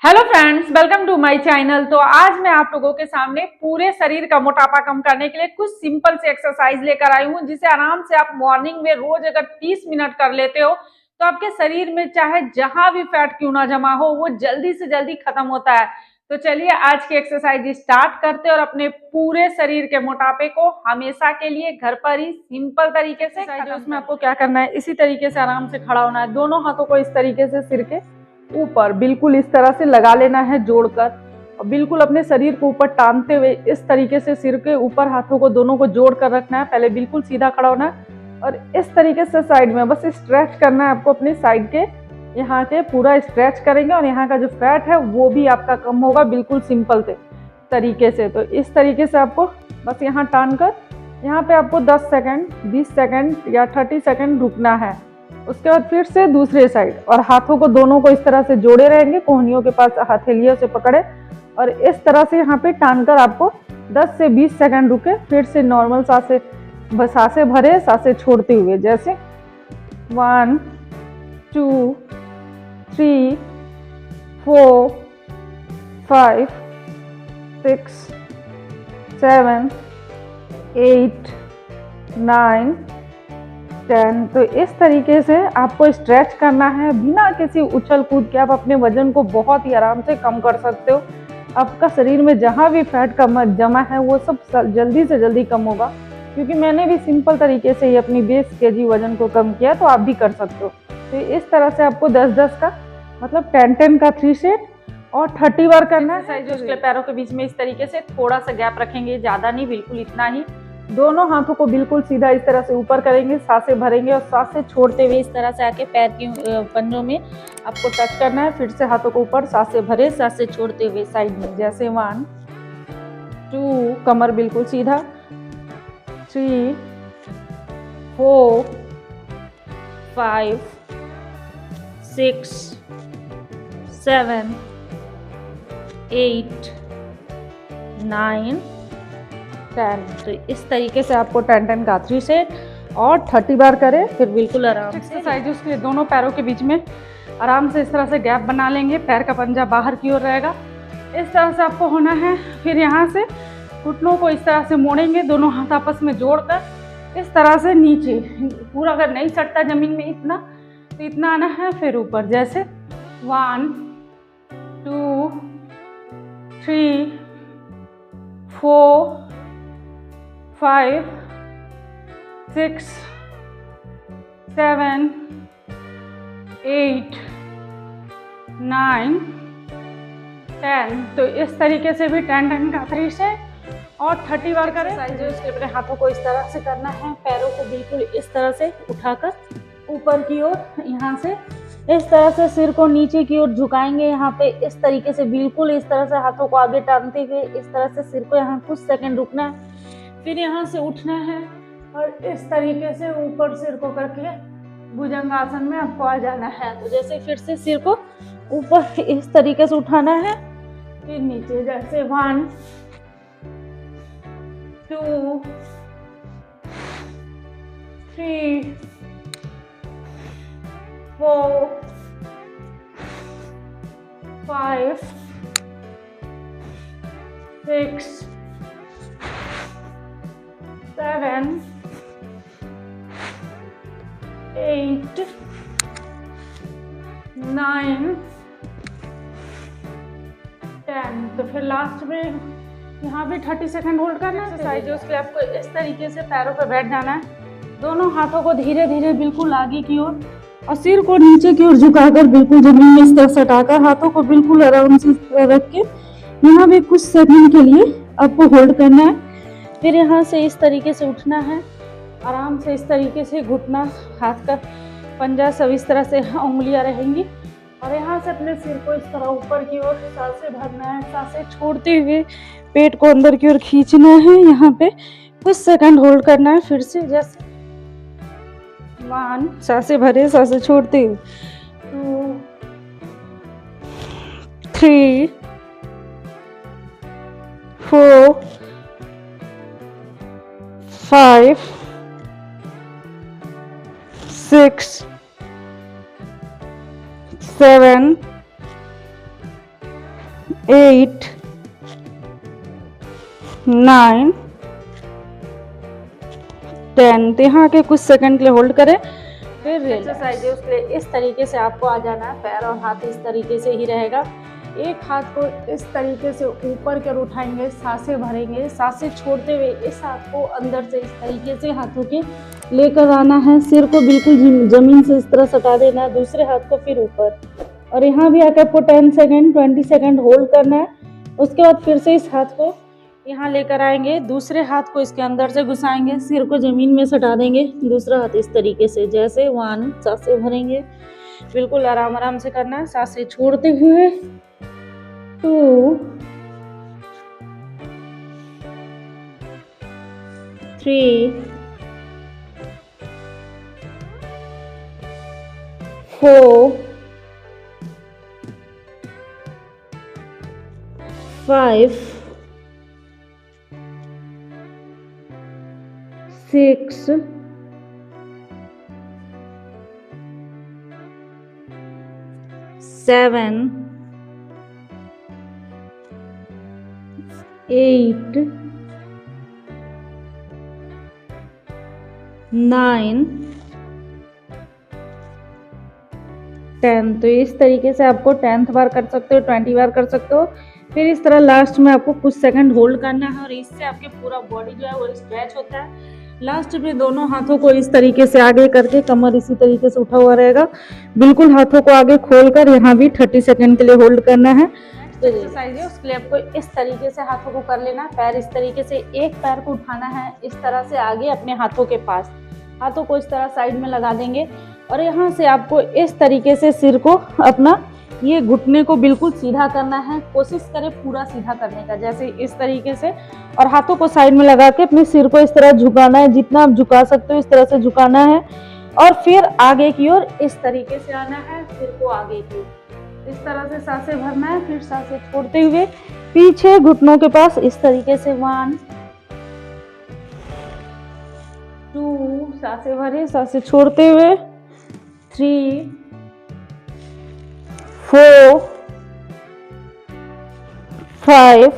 Hello friends, welcome to my channel. तो आज मैं आप लोगों के सामने पूरे शरीर का मोटापा कम करने के लिए कुछ सिंपल से एक्सरसाइज लेकर आई हूँ, जिसे आराम से आप मॉर्निंग में रोज अगर 30 मिनट कर लेते हो तो आपके शरीर में चाहे जहां भी फैट क्यों ना जमा हो वो जल्दी से जल्दी खत्म होता है। तो चलिए आज की एक्सरसाइज स्टार्ट करते हैं और अपने पूरे शरीर के मोटापे को हमेशा के लिए घर पर ही सिंपल तरीके से उसमें आपको क्या करना है, इसी तरीके से आराम से खड़ा होना है। दोनों हाथों को इस तरीके से सिर के ऊपर बिल्कुल इस तरह से लगा लेना है जोड़कर, और बिल्कुल अपने शरीर को ऊपर टानते हुए इस तरीके से सिर के ऊपर हाथों को दोनों को जोड़ कर रखना है। पहले बिल्कुल सीधा खड़ा होना है और इस तरीके से साइड में बस स्ट्रेच करना है आपको। अपनी साइड के यहाँ के पूरा स्ट्रेच करेंगे और यहाँ का जो फैट है वो भी आपका कम होगा बिल्कुल सिंपल तरीके से। तो इस तरीके से आपको बस यहाँ टान कर यहाँ पे आपको 10 सेकंड 20 सेकंड या 30 सेकंड रुकना है। उसके बाद फिर से दूसरे साइड और हाथों को दोनों को इस तरह से जोड़े रहेंगे, कोहनियों के पास हथेलियों से पकड़े और इस तरह से यहाँ पे टान कर आपको 10 से 20 सेकंड रुके। फिर से नॉर्मल सांसें भरे, सांसें छोड़ते हुए, जैसे 1 2 3 4 5 6 7 8 9 10। तो इस तरीके से आपको स्ट्रेच करना है बिना किसी उछल कूद के। आप अपने वजन को बहुत ही आराम से कम कर सकते हो। आपका शरीर में जहाँ भी फैट कम जमा है वो सब जल्दी से जल्दी कम होगा, क्योंकि मैंने भी सिंपल तरीके से ही अपनी 20 केजी वजन को कम किया, तो आप भी कर सकते हो। तो इस तरह से आपको 10-10 का मतलब 10-10 का 3 सेट और 30 बार करना है। उसके पैरों के बीच में इस तरीके से थोड़ा सा गैप रखेंगे, ज़्यादा नहीं, बिल्कुल इतना ही। दोनों हाथों को बिल्कुल सीधा इस तरह से ऊपर करेंगे, सांसें भरेंगे और सांसें छोड़ते हुए इस तरह से आके पैर की पंजों में आपको टच करना है। फिर से हाथों को ऊपर, सांसें भरे, सांसें छोड़ते हुए साइड में, जैसे 1 2, कमर बिल्कुल सीधा, 3 4 5 6 7 8 9 10। तो इस तरीके से आपको 10-10 का 3 सेट और 30 बार करें, फिर बिल्कुल आराम से। एक्सरसाइज उसके दोनों पैरों के बीच में आराम से इस तरह से गैप बना लेंगे, पैर का पंजा बाहर की ओर रहेगा, इस तरह से आपको होना है। फिर यहाँ से घुटनों को इस तरह से मोड़ेंगे, दोनों हाथ आपस में जोड़कर इस तरह से नीचे पूरा, अगर नहीं सटता जमीन में इतना तो इतना आना है, फिर ऊपर, जैसे 1 2 3 4 5 6 7 8 9 10। तो इस तरीके से भी 10-10 का 3 से और 30 बार करें। उसके अपने हाथों को इस तरह से करना है, पैरों को बिल्कुल इस तरह से उठाकर ऊपर की ओर, यहाँ से इस तरह से सिर को नीचे की ओर झुकाएंगे। यहाँ पे इस तरीके से बिल्कुल इस तरह से हाथों को आगे टानते हुए इस तरह से सिर को यहाँ कुछ सेकंड रुकना है, फिर यहाँ से उठना है और इस तरीके से ऊपर सिर को करके भुजंगासन में आपको आ जाना है। तो जैसे फिर से सिर को ऊपर इस तरीके से उठाना है, फिर नीचे, जैसे 1 2 3 4 5 6 7 8 9 10। तो फिर लास्ट में यहाँ भी 30 सेकंड होल्ड करना है। एक्सरसाइज है उसके लिए आपको इस तरीके से पैरों पर बैठ जाना है, दोनों हाथों को धीरे धीरे बिल्कुल आगे की ओर और सिर को नीचे की ओर झुकाकर बिल्कुल जमीन में इस तरह सटाकर हाथों को बिल्कुल आराम से रख के यहाँ भी कुछ सेकंड के लिए आपको होल्ड करना है। फिर यहाँ से इस तरीके से उठना है, आराम से इस तरीके से घुटना, हाथ का पंजा सब इस तरह से उंगलियां रहेंगी और यहाँ से अपने सिर को इस तरह ऊपर की ओर सांसें भरना है, सांसें छोड़ते हुए पेट को अंदर की ओर खींचना है, यहाँ पे कुछ सेकंड होल्ड करना है। फिर से जैसे 1, सांसें भरे, सांसें छोड़ते हुए, 2 3 4 5 6 7 8 9 10। तो यहाँ के कुछ सेकंड के लिए होल्ड करें, फिर एक्सरसाइज है उसके लिए इस तरीके से आपको आ जाना है। पैर और हाथ इस तरीके से ही रहेगा। एक हाथ को इस तरीके से ऊपर कर उठाएंगे, सांसें भरेंगे, सांसें छोड़ते हुए इस हाथ को अंदर से इस तरीके से हाथों के लेकर आना है। सिर को बिल्कुल जमीन से इस तरह सटा देना है, दूसरे हाथ को फिर ऊपर, और यहाँ भी आकर आपको 10 सेकेंड 20 सेकेंड होल्ड करना है। उसके बाद फिर से इस हाथ को यहाँ लेकर आएंगे, दूसरे हाथ को इसके अंदर से घुसाएंगे, सिर को जमीन में सटा देंगे, दूसरा हाथ इस तरीके से, जैसे 1, सांसें भरेंगे, बिल्कुल आराम आराम से करना है, सांसें छोड़ते हुए 2 3 4 5 6 7 8 9 10। तो इस तरीके से आपको 10th बार कर सकते हो, 20 बार कर सकते हो। फिर इस तरह लास्ट में आपको कुछ सेकंड होल्ड करना है और इससे आपके पूरा बॉडी जो है वो स्ट्रेच होता है। लास्ट में दोनों हाथों को इस तरीके से आगे करके, कमर इसी तरीके से उठा हुआ रहेगा, बिल्कुल हाथों को आगे खोलकर यहाँ भी 30 सेकंड के लिए होल्ड करना है। एक्सरसाइज है उसके लिए आपको इस तरीके से हाथों को कर लेना है। पैर इस तरीके से, एक पैर को उठाना है इस तरह से आगे अपने हाथों के पास, हाथों को इस तरह साइड में लगा देंगे और यहाँ से आपको इस तरीके से सिर को अपना ये घुटने को बिल्कुल सीधा करना है। कोशिश करें पूरा सीधा करने का, जैसे इस तरीके से, और हाथों को साइड में लगा के अपने सिर को इस तरह झुकाना है, जितना आप झुका सकते हो इस तरह से झुकाना है, और फिर आगे की ओर इस तरीके से आना है, सिर को आगे की इस तरह से सांसें भरना है, फिर सांसें छोड़ते हुए पीछे घुटनों के पास इस तरीके से 1 2 सांसें भरे, सांसें छोड़ते हुए 3 4 5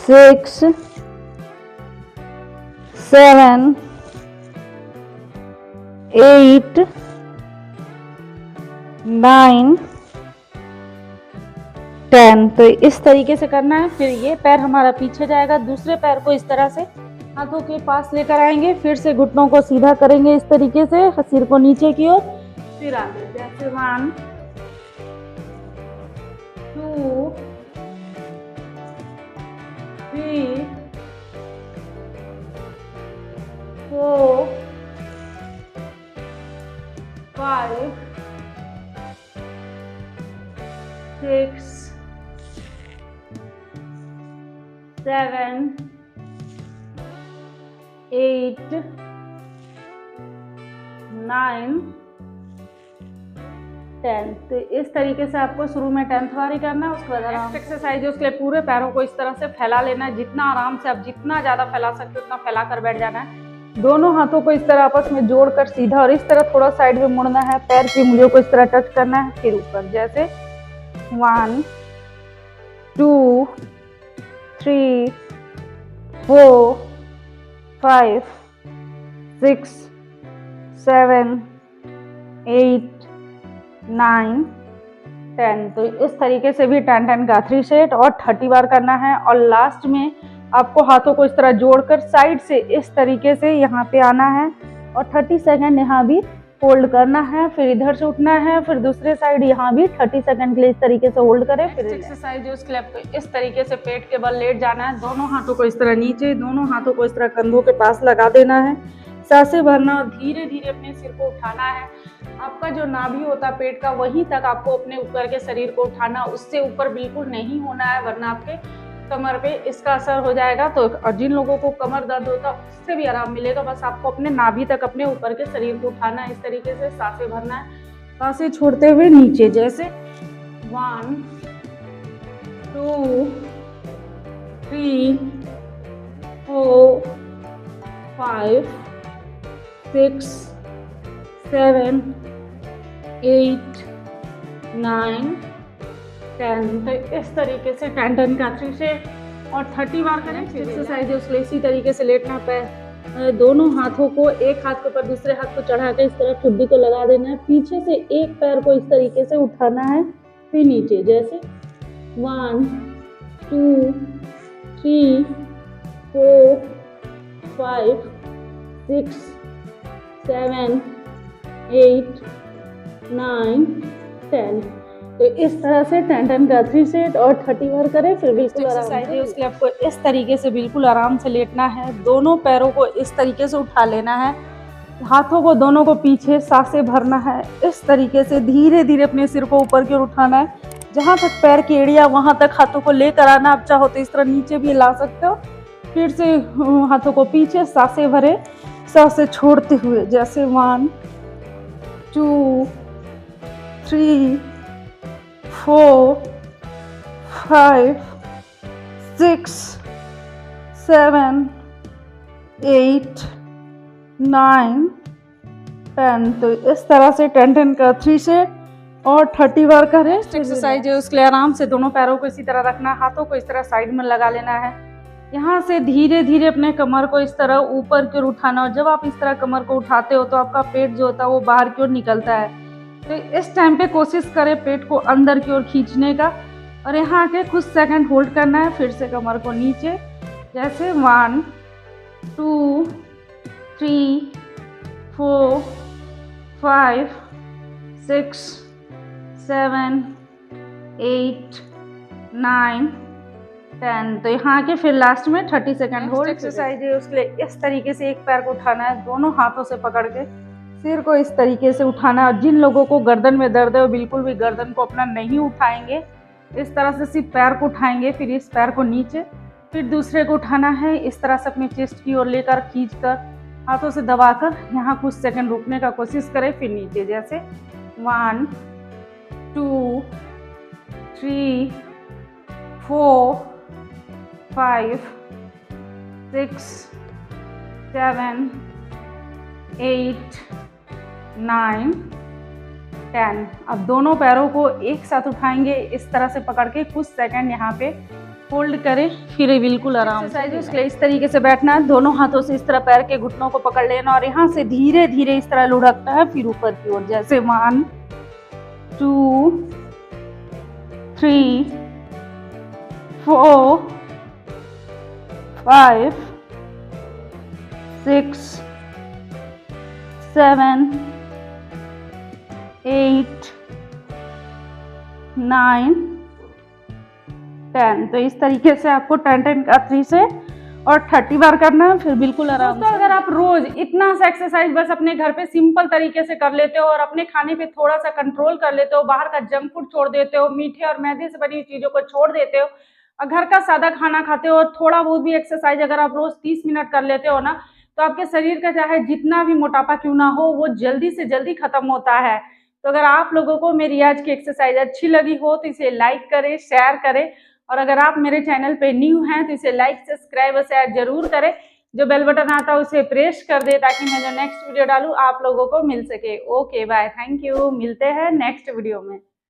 6 7 8 9 10। तो इस तरीके से करना है। फिर ये पैर हमारा पीछे जाएगा, दूसरे पैर को इस तरह से हाथों के पास लेकर आएंगे, फिर से घुटनों को सीधा करेंगे इस तरीके से, सिर को नीचे की ओर, फिर आगे, जैसे 1 2 3 4 5 6 7 8 9 10। तो इस तरीके से आपको शुरू में 10th बार ही करना है। उसके बाद नेक्स्ट एक्सरसाइज है उसके लिए पूरे पैरों को इस तरह से फैला लेना है, जितना आराम से आप जितना ज़्यादा फैला सकते हो उतना फैला कर बैठ जाना है। दोनों हाथों को इस तरह आपस में जोड़कर सीधा और इस तरह थोड़ा साइड में मुड़ना है, पैर की उंगलियों को इस तरह टच करना है, फिर ऊपर, जैसे 1 2 3 4 5 6 7 8 9 10। तो इस तरीके से भी 10 का 3 सेट और 30 बार करना है। और लास्ट में आपको हाथों को इस तरह जोड़कर साइड से इस तरीके से यहाँ पे आना है और 30 सेकंड यहाँ भी होल्ड करना है, फिर इधर से उठना है, फिर दूसरे साइड यहाँ भी 30 सेकंड के लिए इस तरीके से होल्ड करें। फिर एक्सरसाइज है उसके लिए आपको इस तरीके से पेट के बल लेट जाना है, दोनों हाथों को इस तरह नीचे, दोनों हाथों को इस तरह कंधों के पास लगा देना है, सांसें भरना और धीरे धीरे अपने सिर को उठाना है। आपका जो नाभि होता है पेट का, वहीं तक आपको अपने ऊपर के शरीर को उठाना, उससे ऊपर बिल्कुल नहीं होना है, वरना आपके कमर पे इसका असर हो जाएगा। तो और जिन लोगों को कमर दर्द होता है उससे भी आराम मिलेगा। बस आपको अपने नाभि तक अपने ऊपर के शरीर को उठाना है, इस तरीके से सांसें भरना है, सांसें छोड़ते हुए नीचे, जैसे 1 2 3 4 5 6 7 8 9 10। तो इस तरीके से 10 का 3 सेट और 30 बार करें। एक्सरसाइज है उसको इसी तरीके से लेटना पैर दोनों हाथों को, एक हाथ के ऊपर दूसरे हाथ को चढ़ा के इस तरह ठुड्डी को लगा देना है। पीछे से एक पैर को इस तरीके से उठाना है, फिर नीचे, जैसे 1 2 3 4 5 6 7 8 9 10। तो इस तरह से 10 का 3 सेट और 30 बार करें। फिर बिल्कुल एक्सरसाइज है उसके आपको इस तरीके से बिल्कुल आराम से लेटना है। दोनों पैरों को इस तरीके से उठा लेना है, हाथों को दोनों को पीछे, सांसें भरना है। इस तरीके से धीरे धीरे अपने सिर को ऊपर की ओर उठाना है, जहाँ तक पैर की एड़िया वहाँ तक हाथों को लेकर आना। आप चाहो तो इस तरह नीचे भी ला सकते हो। फिर से हाथों को पीछे, सांसें भरे, सांसें छोड़ते हुए, जैसे 1 2 3 4 5 6 7 8 9 10। तो इस तरह से 10 का 3 सेट और 30 बार करें। एक्सरसाइज है उसके लिए आराम से दोनों पैरों को इसी तरह रखना, हाथों को इस तरह साइड में लगा लेना है। यहाँ से धीरे धीरे अपने कमर को इस तरह ऊपर की ओर उठाना, और जब आप इस तरह कमर को उठाते हो तो आपका पेट जो होता है वो बाहर की ओर निकलता है। तो इस टाइम पे कोशिश करें पेट को अंदर की ओर खींचने का, और यहाँ आके कुछ सेकंड होल्ड करना है। फिर से कमर को नीचे, जैसे 1 2 3 4 5 6 7 8 9 10। तो यहाँ के फिर लास्ट में 30 सेकंड होल्ड। एक्सरसाइज है उसके लिए इस तरीके से एक पैर को उठाना है, दोनों हाथों से पकड़ के सिर को इस तरीके से उठाना है। और जिन लोगों को गर्दन में दर्द है वो बिल्कुल भी गर्दन को अपना नहीं उठाएंगे, इस तरह से सिर्फ पैर को उठाएंगे। फिर इस पैर को नीचे, फिर दूसरे को उठाना है, इस तरह से अपनी चेस्ट की ओर लेकर खींचकर हाथों से दबाकर यहाँ कुछ सेकंड रुकने का कोशिश करें। फिर नीचे, जैसे 1 2 3 4 5 6 7 8 9 10। अब दोनों पैरों को एक साथ उठाएंगे, इस तरह से पकड़ के कुछ सेकंड यहाँ पे होल्ड करें। फिर बिल्कुल आराम से उसके लिए इस तरीके से बैठना है, दोनों हाथों से इस तरह पैर के घुटनों को पकड़ लेना और यहाँ से धीरे धीरे इस तरह लुढ़कना है, फिर ऊपर की ओर, जैसे 1 2 3 4 5 6 7 8 9 10। तो इस तरीके से आपको 10 का 3 से और 30 बार करना है, फिर बिल्कुल आराम से। अगर आप रोज इतना सा एक्सरसाइज बस अपने घर पे सिंपल तरीके से कर लेते हो और अपने खाने पे थोड़ा सा कंट्रोल कर लेते हो, बाहर का जंक फूड छोड़ देते हो, मीठे और मैदे से बनी हुई चीजों को छोड़ देते हो और घर का सादा खाना खाते हो, और थोड़ा बहुत भी एक्सरसाइज अगर आप रोज 30 मिनट कर लेते हो ना, तो आपके शरीर का चाहे जितना भी मोटापा क्यों ना हो वो जल्दी से जल्दी खत्म होता है। तो अगर आप लोगों को मेरी आज की एक्सरसाइज अच्छी लगी हो तो इसे लाइक करें, शेयर करें, और अगर आप मेरे चैनल पे न्यू हैं तो इसे लाइक, सब्सक्राइब और शेयर जरूर करें। जो बेल बटन आता है उसे प्रेस कर दे ताकि मैं जो नेक्स्ट वीडियो डालूं आप लोगों को मिल सके। ओके बाय, थैंक यू, मिलते हैं नेक्स्ट वीडियो में।